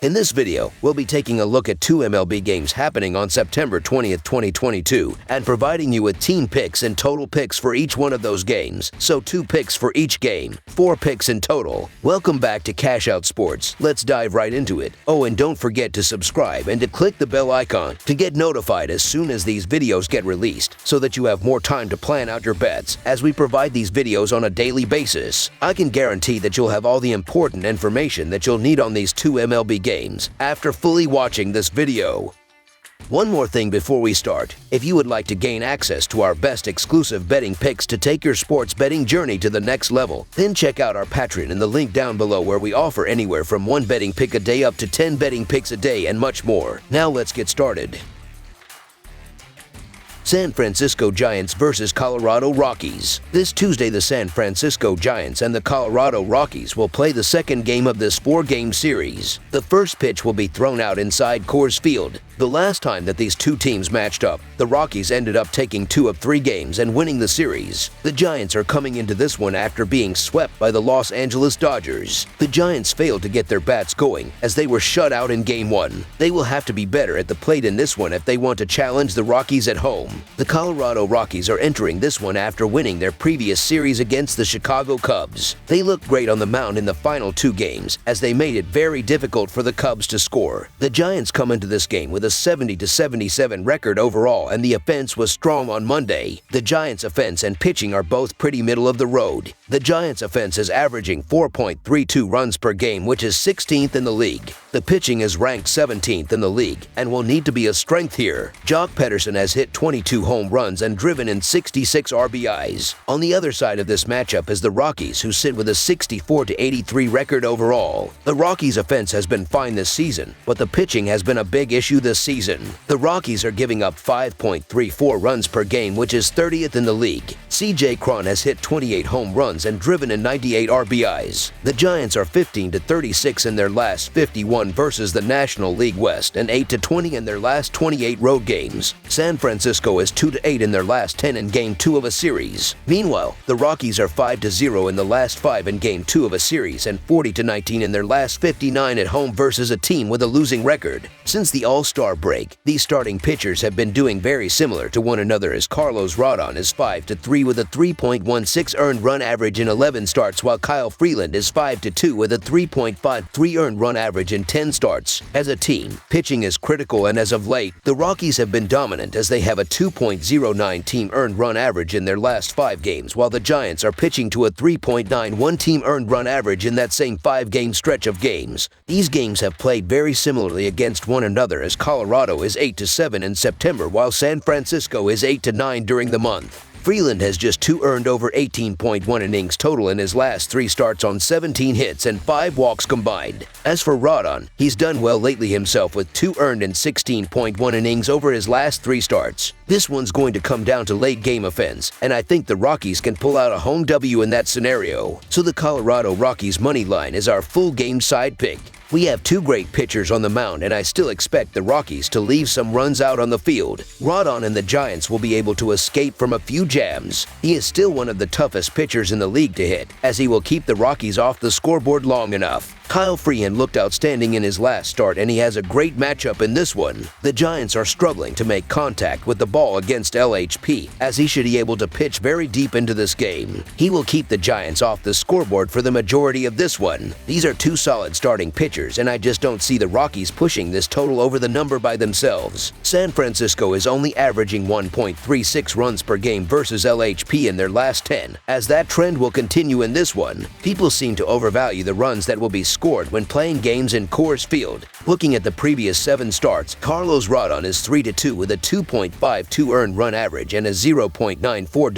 In this video, we'll be taking a look at two MLB games happening on September 20th, 2022, and providing you with team picks and total picks for each one of those games. So 2 picks for each game, 4 picks in total. Welcome back to Cash Out Sports. Let's dive right into it. Oh, and don't forget to subscribe and to click the bell icon to get notified as soon as these videos get released, so that you have more time to plan out your bets as we provide these videos on a daily basis. I can guarantee that you'll have all the important information that you'll need on these two MLB games after fully watching this video. One more thing before we start. If you would like to gain access to our best exclusive betting picks to take your sports betting journey to the next level, then check out our Patreon in the link down below, where we offer anywhere from 1 betting pick a day up to 10 betting picks a day and much more. Now let's get started. San Francisco Giants versus Colorado Rockies. This Tuesday, the San Francisco Giants and the Colorado Rockies will play the second game of this 4-game series. The first pitch will be thrown out inside Coors Field. The last time that these two teams matched up, the Rockies ended up taking 2 of 3 games and winning the series. The Giants are coming into this one after being swept by the Los Angeles Dodgers. The Giants failed to get their bats going as they were shut out in Game 1. They will have to be better at the plate in this one if they want to challenge the Rockies at home. The Colorado Rockies are entering this one after winning their previous series against the Chicago Cubs. They looked great on the mound in the final 2 games as they made it very difficult for the Cubs to score. The Giants come into this game with a 70-77 record overall, and the offense was strong on Monday. The Giants' offense and pitching are both pretty middle of the road. The Giants' offense is averaging 4.32 runs per game, which is 16th in the league. The pitching is ranked 17th in the league and will need to be a strength here. Jock Pederson has hit 22 home runs and driven in 66 RBIs. On the other side of this matchup is the Rockies, who sit with a 64-83 record overall. The Rockies' offense has been fine this season, but the pitching has been a big issue this season. The Rockies are giving up 5.34 runs per game, which is 30th in the league. C.J. Cron has hit 28 home runs and driven in 98 RBIs. The Giants are 15-36 in their last 51 versus the National League West and 8-20 in their last 28 road games. San Francisco is 2-8 in their last 10 in Game 2 of a series. Meanwhile, the Rockies are 5-0 in the last 5 in Game 2 of a series and 40-19 in their last 59 at home versus a team with a losing record. Since the All-Star break, these starting pitchers have been doing very similar to one another, as Carlos Rodon is 5-3 with a 3.16 earned run average in 11 starts, while Kyle Freeland is 5-2 with a 3.53 earned run average in 10 starts. As a team, pitching is critical, and as of late, the Rockies have been dominant as they have a 2.09 team earned run average in their last 5 games, while the Giants are pitching to a 3.91 team earned run average in that same 5-game stretch of games. These games have played very similarly against one another, as Colorado is 8-7 in September, while San Francisco is 8-9 during the month. Freeland has just 2 earned over 18.1 innings total in his last 3 starts on 17 hits and 5 walks combined. As for Rodon, he's done well lately himself with 2 earned and 16.1 innings over his last 3 starts. This one's going to come down to late game offense, and I think the Rockies can pull out a home W in that scenario. So the Colorado Rockies money line is our full game side pick. We have 2 great pitchers on the mound, and I still expect the Rockies to leave some runs out on the field. Rodon and the Giants will be able to escape from a few jams. He is still one of the toughest pitchers in the league to hit, as he will keep the Rockies off the scoreboard long enough. Kyle Freeland looked outstanding in his last start, and he has a great matchup in this one. The Giants are struggling to make contact with the ball against LHP, as he should be able to pitch very deep into this game. He will keep the Giants off the scoreboard for the majority of this one. These are 2 solid starting pitchers, and I just don't see the Rockies pushing this total over the number by themselves. San Francisco is only averaging 1.36 runs per game versus LHP in their last 10, as that trend will continue in this one. People seem to overvalue the runs that will be scored when playing games in Coors Field. Looking at the previous 7 starts, Carlos Rodon is 3-2 with a 2.52 earned run average and a 0.94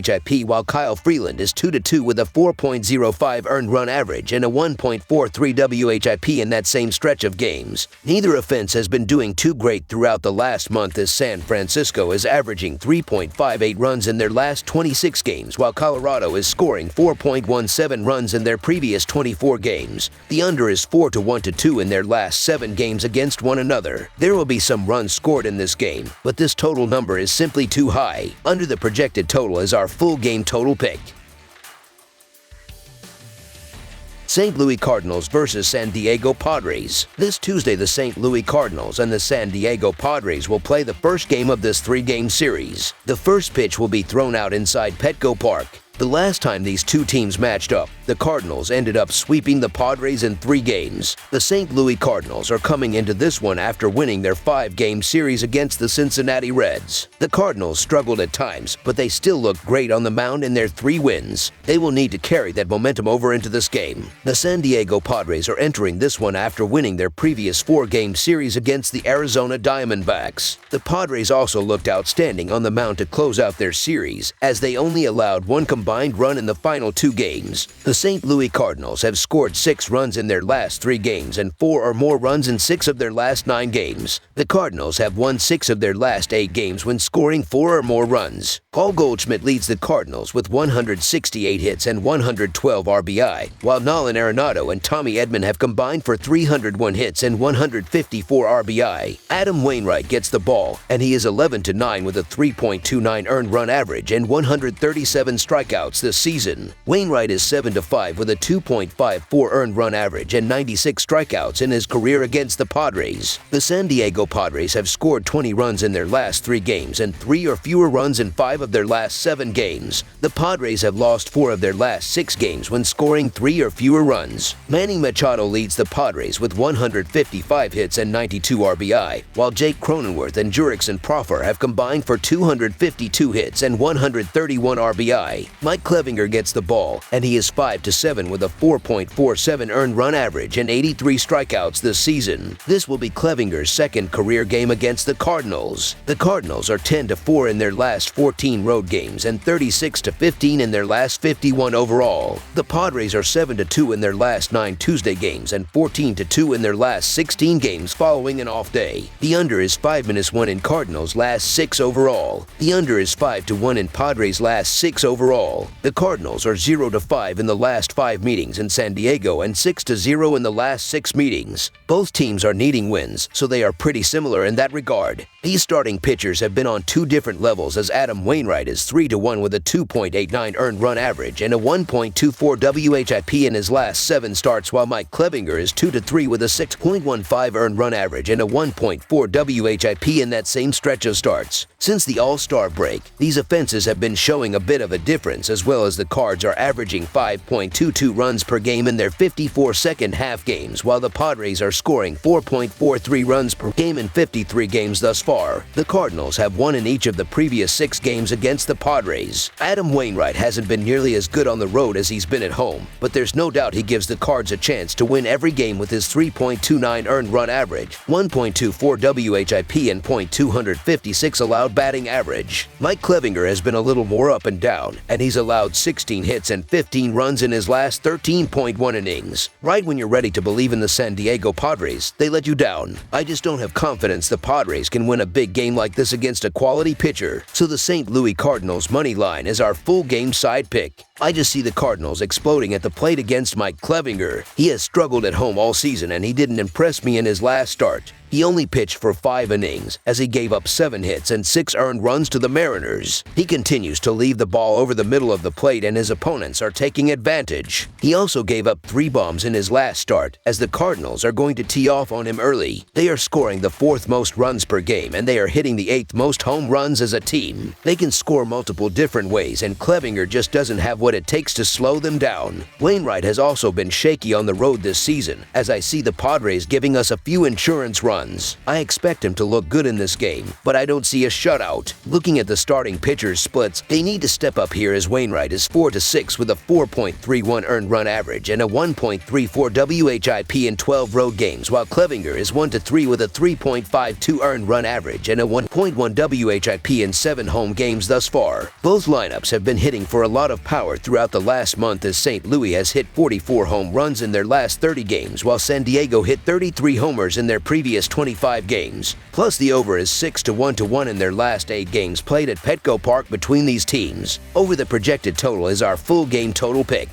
WHIP, while Kyle Freeland is 2-2 with a 4.05 earned run average and a 1.43 WHIP in that same stretch of games. Neither offense has been doing too great throughout the last month, as San Francisco is averaging 3.58 runs in their last 26 games, while Colorado is scoring 4.17 runs in their previous 24 games. The under is 4-1-2 in their last 7 games against one another. There will be some runs scored in this game, but this total number is simply too high. Under the projected total is our full game total pick. St. Louis Cardinals versus San Diego Padres. This Tuesday, the St. Louis Cardinals and the San Diego Padres will play the first game of this three-game series. The first pitch will be thrown out inside Petco Park. The last time these two teams matched up, the Cardinals ended up sweeping the Padres in 3 games. The St. Louis Cardinals are coming into this one after winning their 5-game series against the Cincinnati Reds. The Cardinals struggled at times, but they still look great on the mound in their 3 wins. They will need to carry that momentum over into this game. The San Diego Padres are entering this one after winning their previous 4-game series against the Arizona Diamondbacks. The Padres also looked outstanding on the mound to close out their series, as they only allowed 1 combined run in the final 2 games. The St. Louis Cardinals have scored 6 runs in their last 3 games and 4 or more runs in 6 of their last 9 games. The Cardinals have won 6 of their last 8 games when scoring 4 or more runs. Paul Goldschmidt leads the Cardinals with 168 hits and 112 RBI, while Nolan Arenado and Tommy Edman have combined for 301 hits and 154 RBI. Adam Wainwright gets the ball, and he is 11-9 with a 3.29 earned run average and 137 strikeouts this season. Wainwright is 7-5 with a 2.54 earned run average and 96 strikeouts in his career against the Padres. The San Diego Padres have scored 20 runs in their last 3 games and 3 or fewer runs in 5 of their last 7 games. The Padres have lost 4 of their last 6 games when scoring 3 or fewer runs. Manny Machado leads the Padres with 155 hits and 92 RBI, while Jake Cronenworth and Jurickson Profar have combined for 252 hits and 131 RBI. Mike Clevinger gets the ball, and he is 5-7 with a 4.47 earned run average and 83 strikeouts this season. This will be Clevinger's 2nd career game against the Cardinals. The Cardinals are 10-4 in their last 14 road games and 36-15 in their last 51 overall. The Padres are 7-2 in their last 9 Tuesday games and 14-2 in their last 16 games following an off day. The under is 5-1 in Cardinals' last 6 overall. The under is 5-1 in Padres' last 6 overall. The Cardinals are 0-5 in the last 5 meetings in San Diego and 6-0 in the last 6 meetings. Both teams are needing wins, so they are pretty similar in that regard. These starting pitchers have been on 2 different levels, as Adam Wainwright is 3-1 with a 2.89 earned run average and a 1.24 WHIP in his last 7 starts, while Mike Clevinger is 2-3 with a 6.15 earned run average and a 1.4 WHIP in that same stretch of starts. Since the All-Star break, these offenses have been showing a bit of a difference, as well as the Cards are averaging 5.22 runs per game in their 54 second-half games, while the Padres are scoring 4.43 runs per game in 53 games thus far. The Cardinals have won in each of the previous 6 games against the Padres. Adam Wainwright hasn't been nearly as good on the road as he's been at home, but there's no doubt he gives the Cards a chance to win every game with his 3.29 earned run average, 1.24 WHIP and .256 allowed batting average. Mike Clevinger has been a little more up and down, and he's allowed 16 hits and 15 runs in his last 13.1 innings. Right when you're ready to believe in the San Diego Padres, they let you down. I just don't have confidence the Padres can win a big game like this against a quality pitcher, so the St. Louis Cardinals money line is our full game side pick. I just see the Cardinals exploding at the plate against Mike Clevinger. He has struggled at home all season, and he didn't impress me in his last start. He only pitched for 5 innings, as he gave up 7 hits and 6 earned runs to the Mariners. He continues to leave the ball over the middle of the plate, and his opponents are taking advantage. He also gave up 3 bombs in his last start, as the Cardinals are going to tee off on him early. They are scoring the 4th most runs per game, and they are hitting the 8th most home runs as a team. They can score multiple different ways, and Clevinger just doesn't have what it takes to slow them down. Wainwright has also been shaky on the road this season, as I see the Padres giving us a few insurance runs. I expect him to look good in this game, but I don't see a shutout. Looking at the starting pitchers' splits, they need to step up here, as Wainwright is 4-6 with a 4.31 earned run average and a 1.34 WHIP in 12 road games, while Clevinger is 1-3 with a 3.52 earned run average and a 1.1 WHIP in 7 home games thus far. Both lineups have been hitting for a lot of power throughout the last month, as St. Louis has hit 44 home runs in their last 30 games, while San Diego hit 33 homers in their previous 25 games. Plus, the over is 6-1 in their last 8 games played at Petco Park between these teams. Over the projected total is our full game total pick.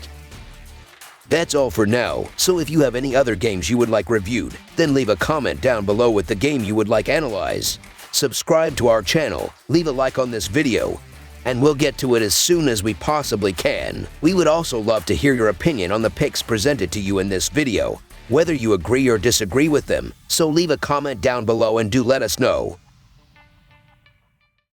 That's all for now, so if you have any other games you would like reviewed, then leave a comment down below with the game you would like analyzed. Subscribe to our channel, leave a like on this video, and we'll get to it as soon as we possibly can. We would also love to hear your opinion on the picks presented to you in this video, whether you agree or disagree with them, so leave a comment down below and do let us know.